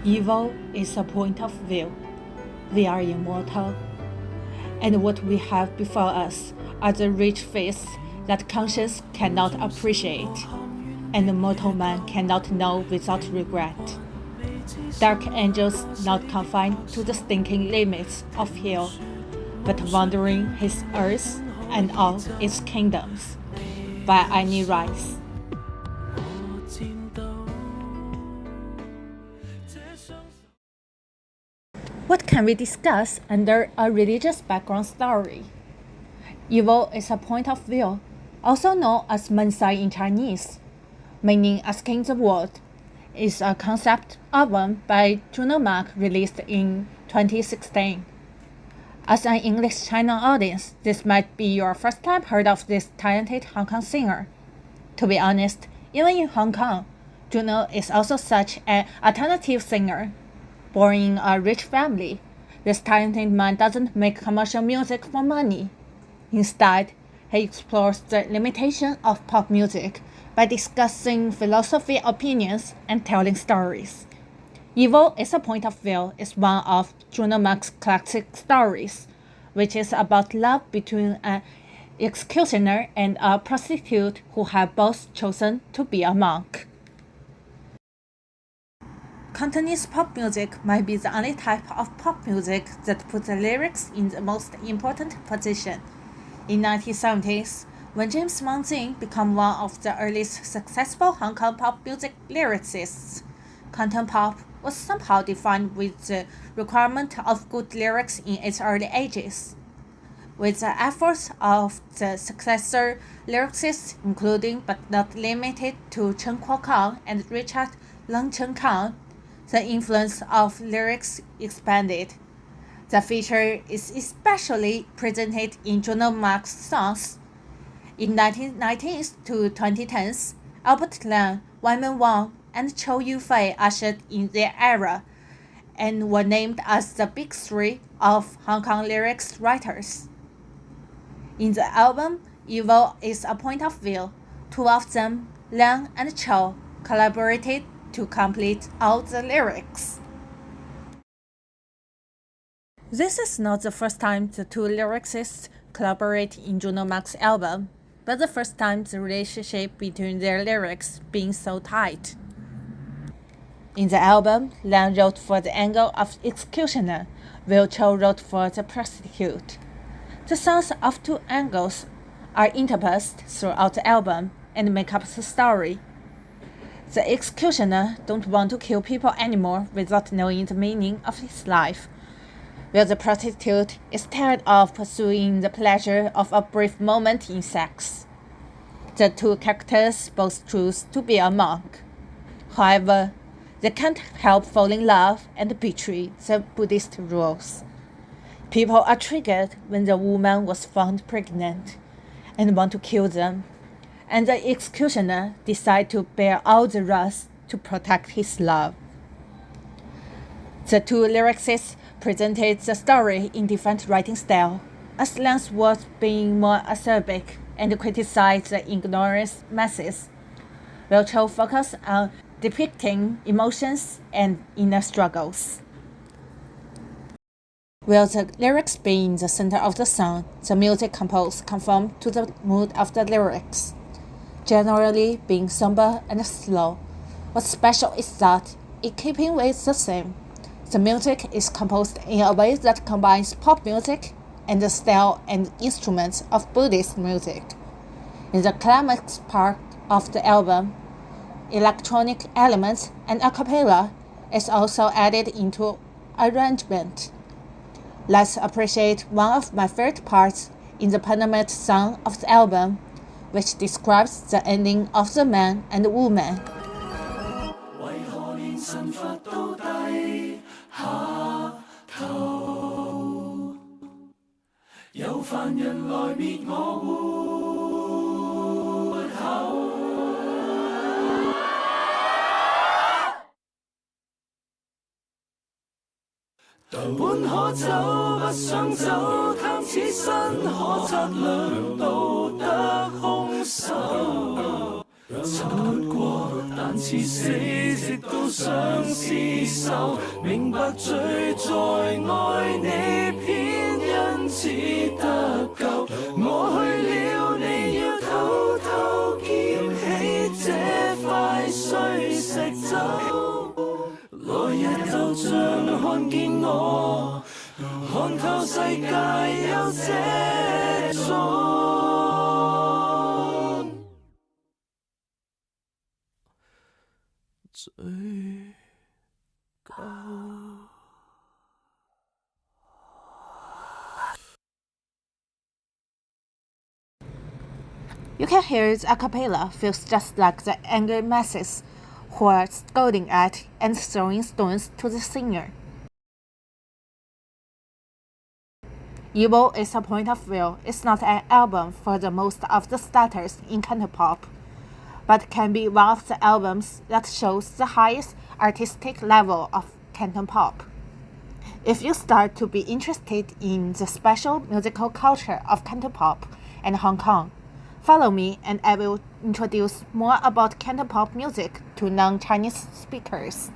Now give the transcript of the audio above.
Evil is a point of view. We are immortal. And what we have before us are the rich feasts that conscience cannot appreciate, and the mortal man cannot know without regret. Dark angels not confined to the stinking limits of hell, but wandering his earth and all its kingdoms, by any rights. What can we discuss under a religious background story? Evil is a point of view, also known as Mensai in Chinese, meaning asking the world, is a concept album by Juno released in 2016. As an English China audience, this might be your first time heard of this talented Hong Kong singer. To be honest, even in Hong Kong, Juno is also such an alternative singer. Born in a rich family, this talented man doesn't make commercial music for money. Instead, he explores the limitation of pop music by discussing philosophy opinions and telling stories. Evil is a Point of View is one of Juno classic stories, which is about love between an executioner and a prostitute who have both chosen to be a monk. Cantonese pop music might be the only type of pop music that puts the lyrics in the most important position. In the 1970s, when James Monzin became one of the earliest successful Hong Kong pop music lyricists, Canton pop was somehow defined with the requirement of good lyrics in its early ages. With the efforts of the successor lyricists, including but not limited to Chen Kuo-kang and Richard Lang Chen Kang, the influence of lyrics expanded. The feature is especially presented in Juno Mark's songs. In 1990s to 2010s, Albert Lang, Wyman Wang, and Chow Yufei ushered in their era and were named as the Big Three of Hong Kong lyrics writers. In the album, Evil is a Point of View. Two of them, Lang and Chow, collaborated to complete all the lyrics. This is not the first time the two lyricists collaborate in Juno Mark's album, but the first time the relationship between their lyrics being so tight. In the album, Lang wrote for the angle of executioner, while Chow wrote for the prostitute. The songs of two angles are interspersed throughout the album and make up the story. The executioner don't want to kill people anymore without knowing the meaning of his life, while the prostitute is tired of pursuing the pleasure of a brief moment in sex. The two characters both choose to be a monk. However, they can't help falling in love and betray the Buddhist rules. People are triggered when the woman was found pregnant and want to kill them, and the executioner decides to bear all the wrath to protect his love. The two lyricists presented the story in different writing styles, as Lang's words being more acerbic and criticized the ignorant masses, while Chow focused on depicting emotions and inner struggles. With the lyrics being the center of the song, the music composed conformed to the mood of the lyrics, generally being somber and slow. What's special is that, in keeping with the theme, the music is composed in a way that combines pop music and the style and instruments of Buddhist music. In the climax part of the album, electronic elements and a cappella is also added into arrangement. Let's appreciate one of my favorite parts in the penultimate song of the album, which describes the ending of the man and woman. 為何連神佛到低下頭，有凡人來滅我活口。本可走不想走，貪此身可測量道德兇手。出過，但似死，直到想廝守。明白罪在愛你，偏因此得救。我去了，你要偷偷撿起這塊碎石走。來日就像看見我，看透世界有這種。You can hear it a cappella feels just like the angry masses who are scolding at and throwing stones to the singer. Evil is a point of view. It's not an album for the most of the starters in cantopop, but can be one of the albums that shows the highest artistic level of cantopop. If you start to be interested in the special musical culture of cantopop and Hong Kong, follow me and I will introduce more about cantopop music to non-Chinese speakers.